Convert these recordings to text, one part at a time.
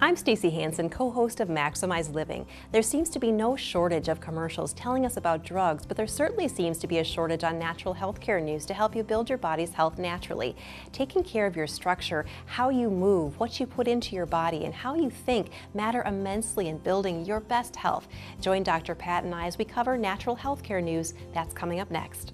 I'm Stacey Hansen, co-host of Maximize Living. There seems to be no shortage of commercials telling us about drugs, but there certainly seems to be a shortage on natural health care news to help you build your body's health naturally. Taking care of your structure, how you move, what you put into your body, and how you think matter immensely in building your best health. Join Dr. Pat and I as we cover natural health care news. That's coming up next.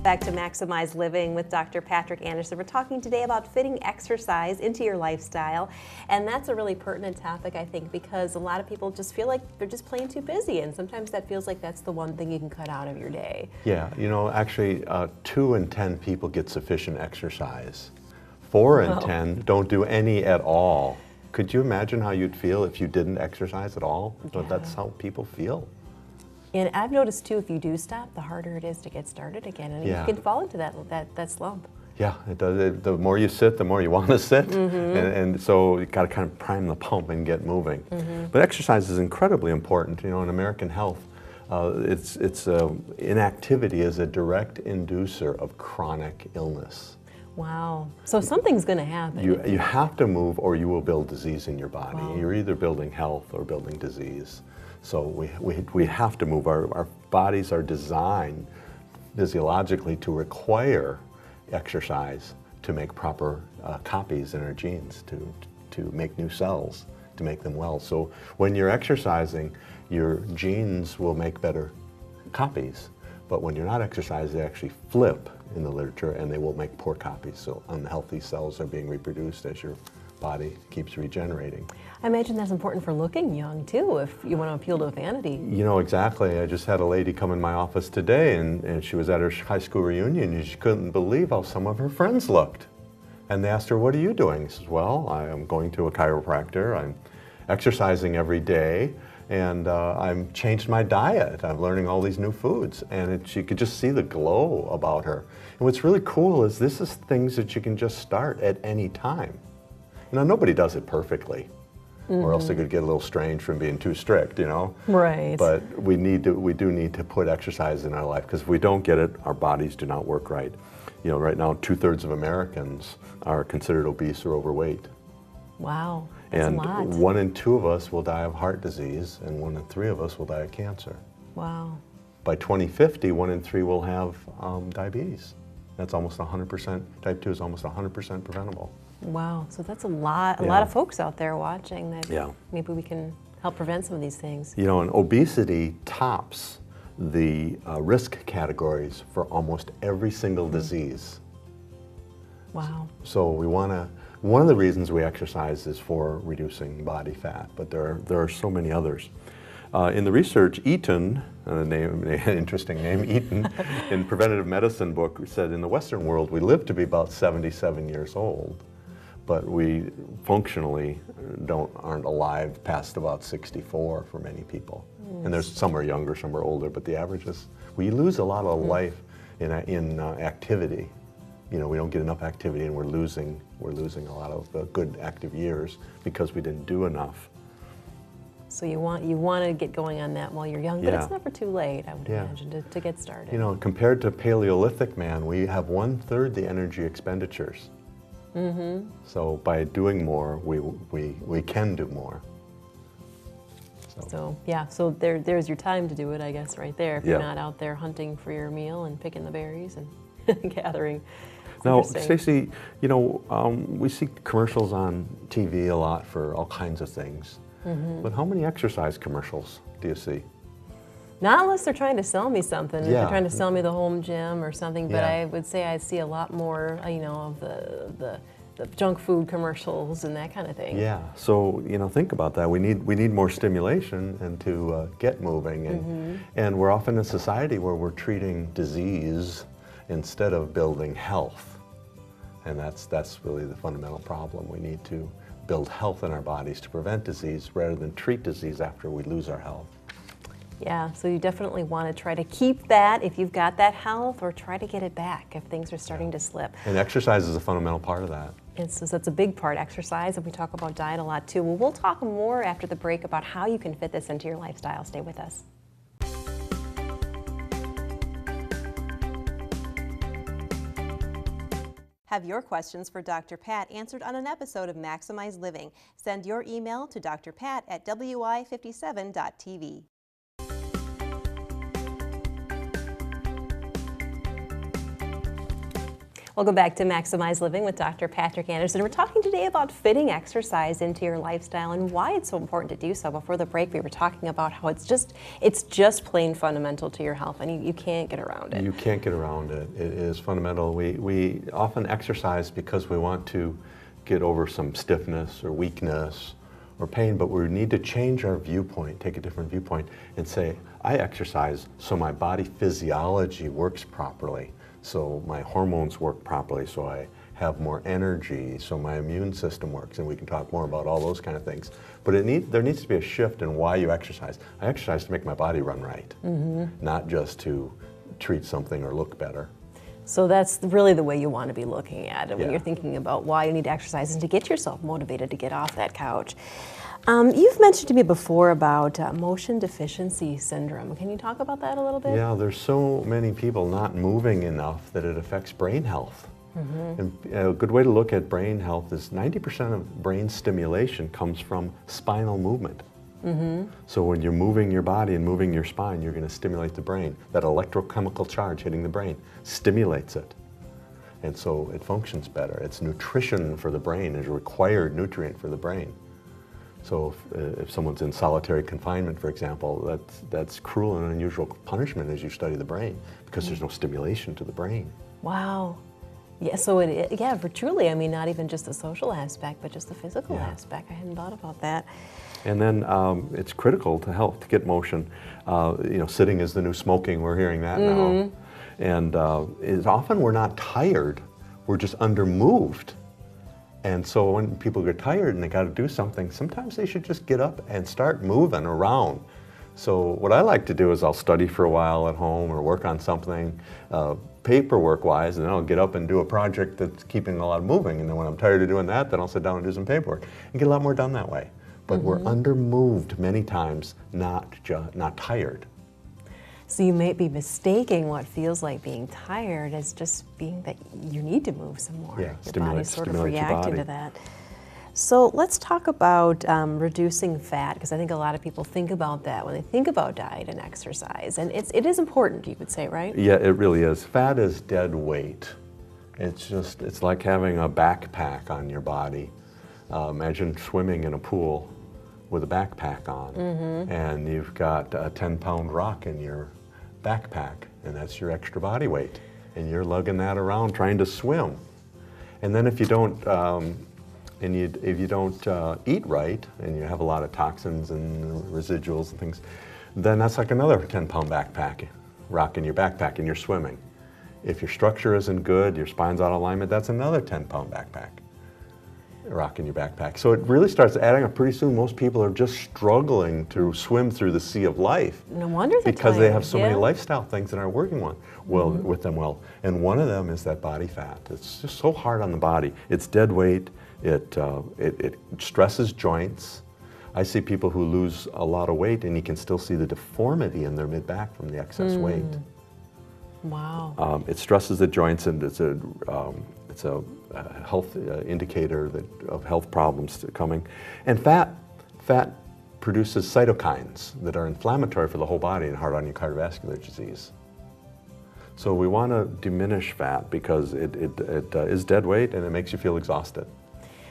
Back to Maximize Living with Dr. Patrick Andersen. We're talking today about fitting exercise into your lifestyle, and that's a really pertinent topic, I think, because a lot of people just feel like they're just plain too busy, and sometimes that feels like that's the one thing you can cut out of your day. Yeah, you know, actually 2 in 10 people get sufficient exercise. 4 in 10 don't do any at all. Could you imagine how you'd feel if you didn't exercise at all? Yeah. But that's how people feel. And I've noticed too, if you do stop, the harder it is to get started again, and you can fall into that slump. Yeah, it does. The more you sit, the more you want to sit, and so you got to kind of prime the pump and get moving. But exercise is incredibly important. You know, in American health, inactivity is a direct inducer of chronic illness. Wow. So something's going to happen. You have to move, or you will build disease in your body. Wow. You're either building health or building disease. So we have to move. Our bodies are designed physiologically to require exercise to make proper copies in our genes, to make new cells, to make them well. So when you're exercising, your genes will make better copies. But when you're not exercising, they actually flip in the literature, and they will make poor copies. So unhealthy cells are being reproduced as your body keeps regenerating. I imagine that's important for looking young too, if you want to appeal to vanity. You know, exactly. I just had a lady come in my office today, and she was at her high school reunion, and she couldn't believe how some of her friends looked. And they asked her, "What are you doing?" She says, "Well, I am going to a chiropractor, I'm exercising every day, and I've changed my diet. I'm learning all these new foods." And she could just see the glow about her. And what's really cool is this is things that you can just start at any time. Now, nobody does it perfectly, or else it could get a little strange from being too strict, you know? Right. But we do need to put exercise in our life, because if we don't get it, our bodies do not work right. You know, right now, 2/3 of Americans are considered obese or overweight. Wow, that's and a lot. 1 in 2 of us will die of heart disease, and 1 in 3 of us will die of cancer. Wow. By 2050, 1 in 3 will have diabetes. That's almost 100%, type 2 is almost 100% preventable. Wow, so that's a lot of folks out there watching that maybe we can help prevent some of these things. You know, and obesity tops the risk categories for almost every single disease. Wow. So one of the reasons we exercise is for reducing body fat, but there are so many others. In the research, Eaton, interesting name, Eaton, in Preventative Medicine book said in the Western world we live to be about 77 years old, but we functionally aren't alive past about 64 for many people. Yes. And there's some are younger, some are older, but the average is we lose a lot of life in activity. You know, we don't get enough activity, and we're losing a lot of good active years because we didn't do enough. So you want to get going on that while you're young, but it's never too late, I would imagine, to get started. You know, compared to Paleolithic man, we have 1/3 the energy expenditures. So by doing more, we can do more. So there's your time to do it, I guess, right there. If you're not out there hunting for your meal and picking the berries and gathering. Now, Stacey, you know, we see commercials on TV a lot for all kinds of things. But how many exercise commercials do you see? Not unless they're trying to sell me something. If they're trying to sell me the home gym or something, but I would say I see a lot more, you know, of the junk food commercials and that kind of thing. Yeah, so, you know, think about that. We need more stimulation and to get moving. And we're often in a society where we're treating disease instead of building health. And that's really the fundamental problem. We need to build health in our bodies to prevent disease rather than treat disease after we lose our health. Yeah, so you definitely want to try to keep that if you've got that health, or try to get it back if things are starting to slip. And exercise is a fundamental part of that. That's a big part, exercise, and we talk about diet a lot too. Well, we'll talk more after the break about how you can fit this into your lifestyle. Stay with us. Have your questions for Dr. Pat answered on an episode of Maximize Living. Send your email to drpat@wi57.tv. Welcome back to Maximize Living with Dr. Patrick Andersen. We're talking today about fitting exercise into your lifestyle and why it's so important to do so. Before the break, we were talking about how it's just plain fundamental to your health, and you can't get around it. You can't get around it. It is fundamental. We often exercise because we want to get over some stiffness or weakness or pain, but we need to change our viewpoint, take a different viewpoint, and say, I exercise so my body physiology works properly. So my hormones work properly, so I have more energy, so my immune system works, and we can talk more about all those kind of things. But there needs to be a shift in why you exercise. I exercise to make my body run right, not just to treat something or look better. So that's really the way you want to be looking at it when you're thinking about why you need to exercise, and to get yourself motivated to get off that couch. You've mentioned to me before about motion deficiency syndrome. Can you talk about that a little bit? Yeah, there's so many people not moving enough that it affects brain health. And a good way to look at brain health is 90% of brain stimulation comes from spinal movement. So when you're moving your body and moving your spine, you're going to stimulate the brain. That electrochemical charge hitting the brain stimulates it. And so it functions better. It's nutrition for the brain, it's a required nutrient for the brain. So if someone's in solitary confinement, for example, that's cruel and unusual punishment as you study the brain, because there's no stimulation to the brain. Wow. Yeah, so truly, I mean, not even just the social aspect, but just the physical aspect. I hadn't thought about that. And then it's critical to health to get motion. Sitting is the new smoking, we're hearing that now. And is often we're not tired, we're just undermoved. And so when people get tired and they got to do something, sometimes they should just get up and start moving around. So what I like to do is I'll study for a while at home or work on something paperwork-wise, and then I'll get up and do a project that's keeping a lot of moving. And then when I'm tired of doing that, then I'll sit down and do some paperwork and get a lot more done that way. But we're undermoved many times, not tired. So you may be mistaking what feels like being tired as just being that you need to move some more. Yeah, your body's sort of reacting to that. So let's talk about reducing fat, because I think a lot of people think about that when they think about diet and exercise. And it is important, you would say, right? Yeah, it really is. Fat is dead weight. It's like having a backpack on your body. Imagine swimming in a pool with a backpack on, and you've got a 10-pound rock in your backpack, and that's your extra body weight, and you're lugging that around trying to swim. And then if you don't eat right, and you have a lot of toxins and residuals and things, then that's like another 10-pound rock in your backpack, and you're swimming. If your structure isn't good, your spine's out of alignment, that's another 10-pound rock in your backpack. So it really starts adding up. Pretty soon most people are just struggling to swim through the sea of life. No wonder because they have so many lifestyle things that aren't working with them well. And one of them is that body fat. It's just so hard on the body. It's dead weight. It stresses joints. I see people who lose a lot of weight and you can still see the deformity in their mid-back from the excess weight. Wow. It stresses the joints, and it's a health indicator of health problems coming. And fat produces cytokines that are inflammatory for the whole body and hard on your cardiovascular disease. So we want to diminish fat because it is dead weight and it makes you feel exhausted.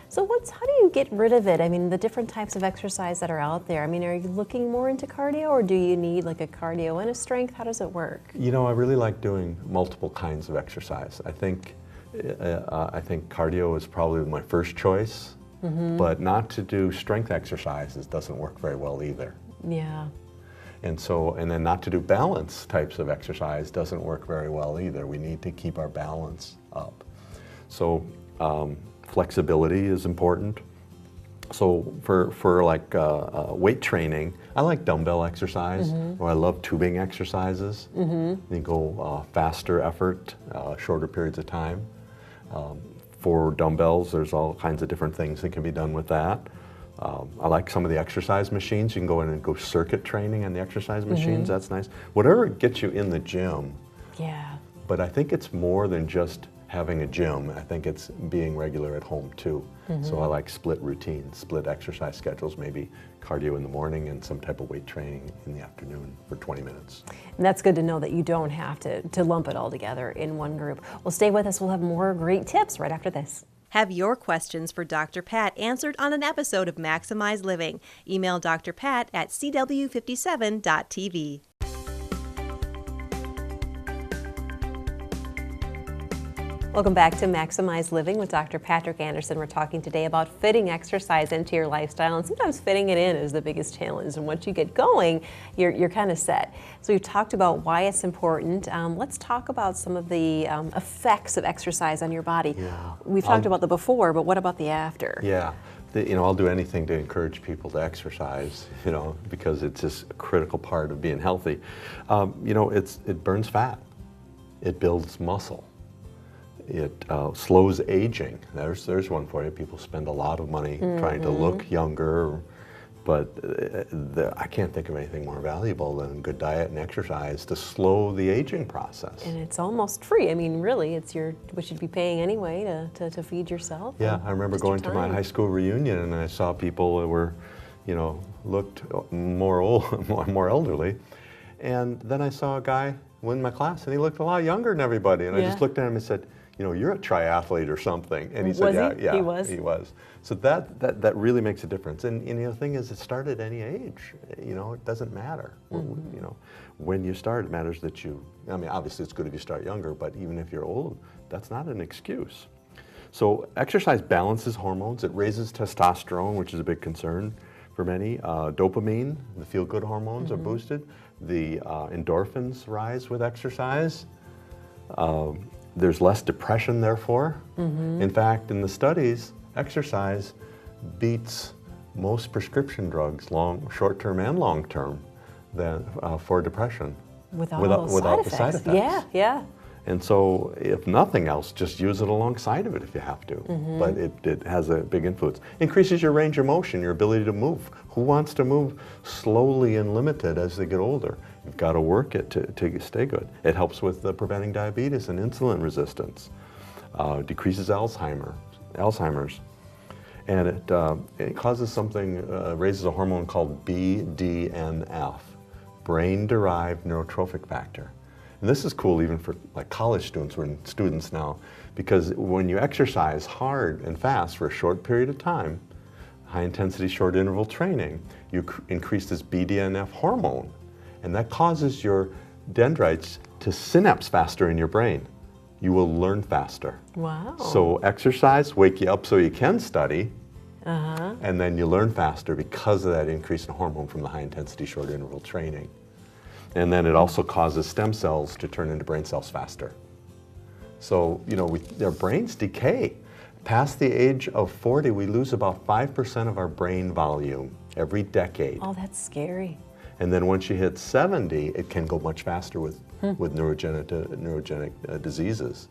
So how do you get rid of it? I mean, the different types of exercise that are out there. I mean, are you looking more into cardio, or do you need like a cardio and a strength? How does it work? You know, I really like doing multiple kinds of exercise. I think cardio is probably my first choice, but not to do strength exercises doesn't work very well either. Yeah. And then not to do balance types of exercise doesn't work very well either. We need to keep our balance up. So flexibility is important. So for like weight training, I like dumbbell exercise, or I love tubing exercises. You go faster effort, shorter periods of time. For dumbbells, there's all kinds of different things that can be done with that. I like some of the exercise machines. You can go in and go circuit training on the exercise machines. That's nice. Whatever gets you in the gym. Yeah. But I think it's more than just having a gym. I think it's being regular at home too. So I like split routines, split exercise schedules, maybe cardio in the morning and some type of weight training in the afternoon for 20 minutes. And that's good to know that you don't have to lump it all together in one group. Well, stay with us. We'll have more great tips right after this. Have your questions for Dr. Pat answered on an episode of Maximize Living. Email Dr. Pat at cw57.tv. Welcome back to Maximize Living with Dr. Patrick Andersen. We're talking today about fitting exercise into your lifestyle, and sometimes fitting it in is the biggest challenge. And once you get going, you're kind of set. So we've talked about why it's important. Let's talk about some of the effects of exercise on your body. Yeah. We've talked about the before, but what about the after? Yeah. I'll do anything to encourage people to exercise, because it's just a critical part of being healthy. It burns fat. It builds muscle. It slows aging. There's one for you. People spend a lot of money trying to look younger, but I can't think of anything more valuable than good diet and exercise to slow the aging process. And it's almost free. I mean, really, it's what you'd be paying anyway to feed yourself. Yeah, I remember going to my high school reunion and I saw people that were, looked more elderly, and then I saw a guy in my class and he looked a lot younger than everybody, and I just looked at him and said, you're a triathlete or something. And he said, yeah, he was. So that really makes a difference. And the thing is, it started at any age. It doesn't matter. When you start, it matters that obviously it's good if you start younger, but even if you're old, that's not an excuse. So exercise balances hormones. It raises testosterone, which is a big concern for many. Dopamine, the feel-good hormones are boosted. The endorphins rise with exercise. There's less depression, therefore. In fact, in the studies, exercise beats most prescription drugs, short-term and long-term, for depression. Without the side effects. Yeah. And so, if nothing else, just use it alongside of it if you have to. But it has a big influence. Increases your range of motion, your ability to move. Who wants to move slowly and limited as they get older? You've got to work it to stay good. It helps with preventing diabetes and insulin resistance. Decreases Alzheimer's. And it causes raises a hormone called BDNF, brain-derived neurotrophic factor. And this is cool even for college students. We're students now, because when you exercise hard and fast for a short period of time, high intensity short interval training, you increase this BDNF hormone, and that causes your dendrites to synapse faster in your brain. You will learn faster. Wow. So exercise, wake you up so you can study, and then you learn faster because of that increase in hormone from the high intensity short interval training. And then it also causes stem cells to turn into brain cells faster. So, their brains decay. Past the age of 40, we lose about 5% of our brain volume every decade. Oh, that's scary. And then once you hit 70, it can go much faster with neurogenic diseases.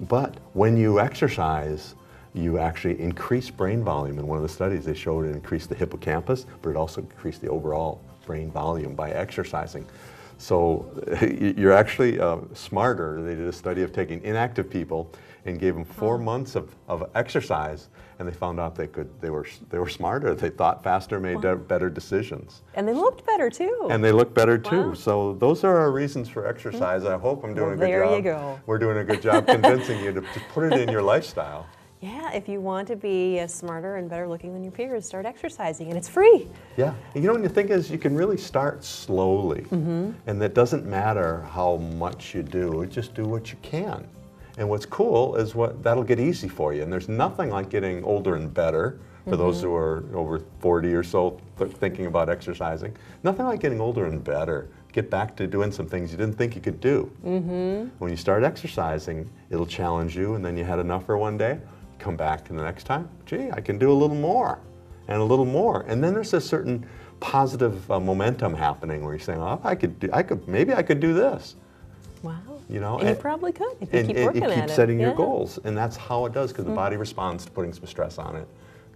But when you exercise, you actually increase brain volume. In one of the studies, they showed it increased the hippocampus, but it also increased the overall brain volume by exercising. So you're actually smarter. They did a study of taking inactive people and gave them 4 months of exercise, and they found out they were smarter. They thought faster, made better decisions. And they looked better too. And they looked better too. So those are our reasons for exercise. I hope I'm doing a good job. There you go. We're doing a good job convincing you to just put it in your lifestyle. Yeah, if you want to be smarter and better looking than your peers, start exercising, and it's free. Yeah, and the thing is, you can really start slowly, and it doesn't matter how much you do, just do what you can. And what's cool is that'll get easy for you, and there's nothing like getting older and better, for those who are over 40 or so thinking about exercising, nothing like getting older and better. Get back to doing some things you didn't think you could do. When you start exercising, it'll challenge you, and then you had enough for one day, come back to the next time, gee, I can do a little more and a little more. And then there's a certain positive momentum happening where you're saying, oh, maybe I could do this. Wow. You know, and you probably could if you keep working at it. You keep setting your goals, and that's how it does, because the body responds to putting some stress on it,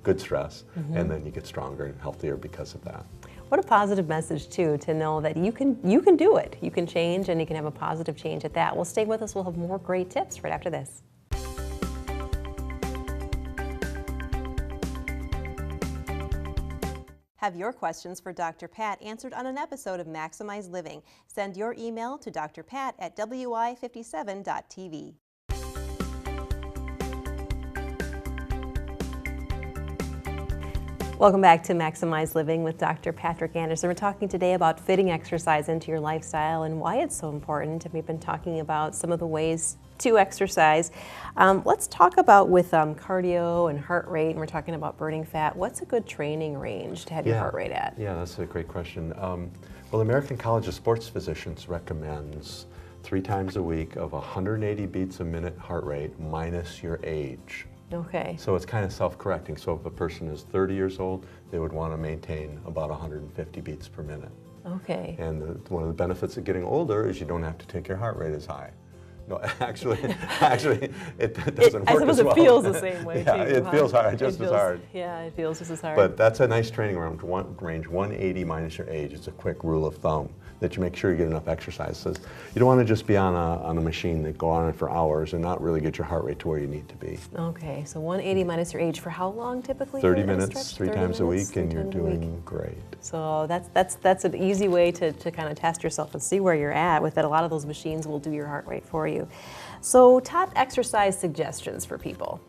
good stress, and then you get stronger and healthier because of that. What a positive message too, to know that you can do it. You can change, and you can have a positive change at that. Well, stay with us. We'll have more great tips right after this. Have your questions for Dr. Pat answered on an episode of Maximize Living. Send your email to drpat@wi57.tv. Welcome back to Maximize Living with Dr. Patrick Andersen. We're talking today about fitting exercise into your lifestyle and why it's so important. And we've been talking about some of the ways to exercise. Let's talk about with cardio and heart rate, and we're talking about burning fat. What's a good training range to have your heart rate at? Yeah, that's a great question. Well, the American College of Sports Physicians recommends 3 times a week of 180 beats a minute heart rate minus your age. Okay. So it's kind of self-correcting. So if a person is 30 years old, they would want to maintain about 150 beats per minute. Okay. And one of the benefits of getting older is you don't have to take your heart rate as high. No, actually, it doesn't work as well. I suppose it feels the same way, yeah, too. it feels hard, just as hard. Yeah, it feels just as hard. But that's a nice training range, 180 minus your age. It's a quick rule of thumb that you make sure you get enough exercise. So you don't want to just be on a machine that go on it for hours and not really get your heart rate to where you need to be. Okay, so 180 minus your age for how long typically? 30 minutes, 3 times a week, and you're doing great. So that's an easy way to kind of test yourself and see where you're at with it. A lot of those machines will do your heart rate for you. So top exercise suggestions for people.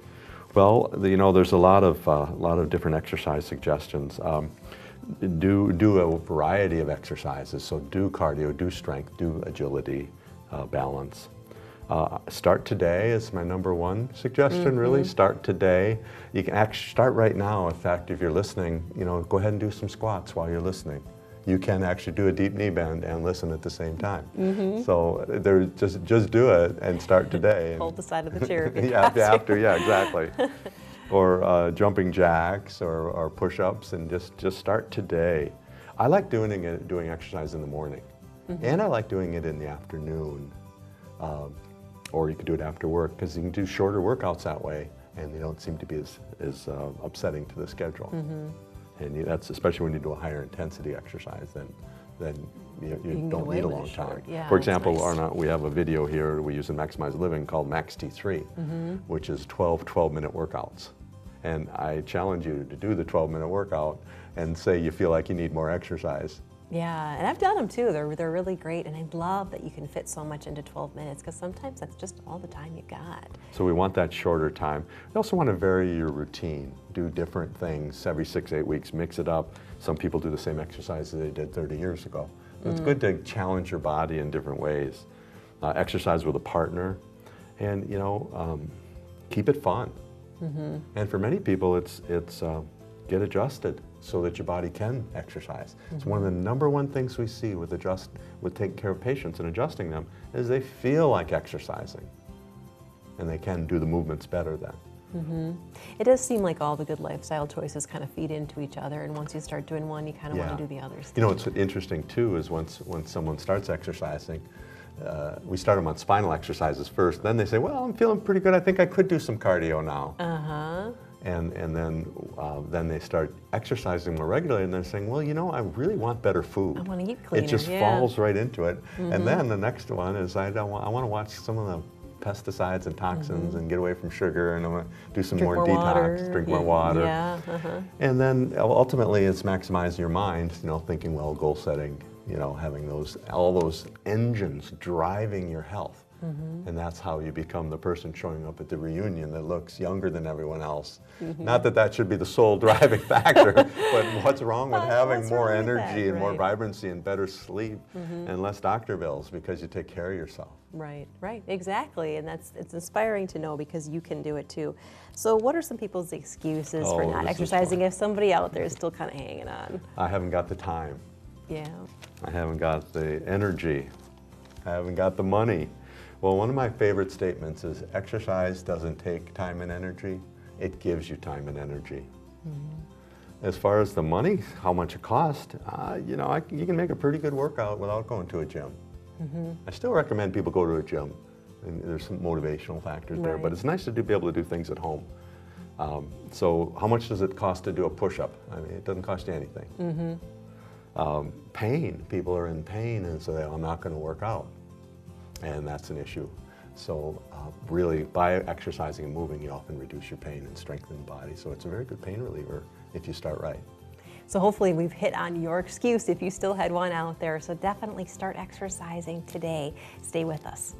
Well, you know, there's a lot of different exercise suggestions. Do a variety of exercises. So do cardio, do strength, do agility, balance. Start today is my #1 suggestion, really. Start today. You can actually start right now. In fact, if you're listening, you know, go ahead and do some squats while you're listening. You can actually do a deep knee bend and listen at the same time. So just do it and start today. Hold the side of the chair. Yeah, exactly. Or jumping jacks or push-ups, and just start today. I like doing exercise in the morning, and I like doing it in the afternoon, or you could do it after work, because you can do shorter workouts that way, and they don't seem to be as upsetting to the schedule. And that's especially when you do a higher intensity exercise, then you don't need a long time. Yeah, for example, nice. We have a video here we use in Maximize Living called Max T3, which is 12-minute workouts. And I challenge you to do the 12-minute workout and say you feel like you need more exercise. Yeah, and I've done them too. They're really great, and I love that you can fit so much into 12 minutes, because sometimes that's just all the time you got. So we want that shorter time. You also want to vary your routine. Do different things every 6-8 weeks. Mix it up. Some people do the same exercise that they did 30 years ago. So it's good to challenge your body in different ways. Exercise with a partner, and keep it fun. And for many people, it's get adjusted so that your body can exercise. It's one of the #1 things we see with taking care of patients and adjusting them is they feel like exercising, and they can do the movements better then. It does seem like all the good lifestyle choices kind of feed into each other, and once you start doing one, you kind of want to do the others. You know, what's interesting too is when someone starts exercising, we start them on spinal exercises first. Then they say, well, I'm feeling pretty good. I think I could do some cardio now. And then they start exercising more regularly, and they're saying, well, you know, I really want better food. I want to eat cleaner. It just falls right into it. And then the next one is I want to watch some of the pesticides and toxins and get away from sugar, and I want to do some more detox, drink more water. And then ultimately it's maximizing your mind, thinking well, goal setting, having all those engines driving your health. And that's how you become the person showing up at the reunion that looks younger than everyone else. Not that should be the sole driving factor, but what's wrong with having more energy and more vibrancy and better sleep and less doctor bills because you take care of yourself. Right, exactly. And it's inspiring to know, because you can do it too. So what are some people's excuses for not exercising if somebody out there is still kind of hanging on? I haven't got the time. Yeah. I haven't got the energy. I haven't got the money. Well, one of my favorite statements is exercise doesn't take time and energy, it gives you time and energy. As far as the money, how much it costs, you know, you can make a pretty good workout without going to a gym. I still recommend people go to a gym, and there's some motivational factors there, but it's nice to be able to do things at home. So how much does it cost to do a push-up? I mean, it doesn't cost you anything. Pain, people are in pain and so I'm not going to work out, and that's an issue. So really, by exercising and moving, you often reduce your pain and strengthen the body. So it's a very good pain reliever if you start right. So hopefully we've hit on your excuse if you still had one out there. So definitely start exercising today. Stay with us.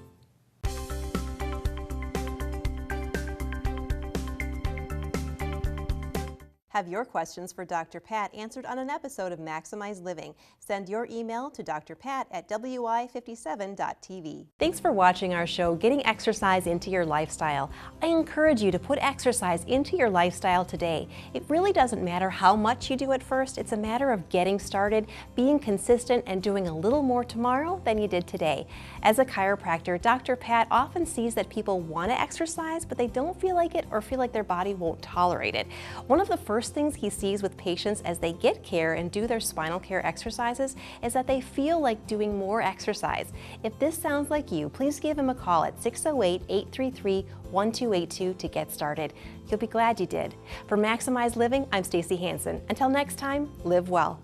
Have your questions for Dr. Pat answered on an episode of Maximize Living. Send your email to drpat@wi57.tv. Thanks for watching our show, Getting Exercise into Your Lifestyle. I encourage you to put exercise into your lifestyle today. It really doesn't matter how much you do at first. It's a matter of getting started, being consistent, and doing a little more tomorrow than you did today. As a chiropractor, Dr. Pat often sees that people want to exercise, but they don't feel like it or feel like their body won't tolerate it. One of the first things he sees with patients as they get care and do their spinal care exercises is that they feel like doing more exercise. If this sounds like you, please give him a call at 608-833-1282 to get started. You'll be glad you did. For Maximize Living, I'm Stacy Hansen. Until next time, live well.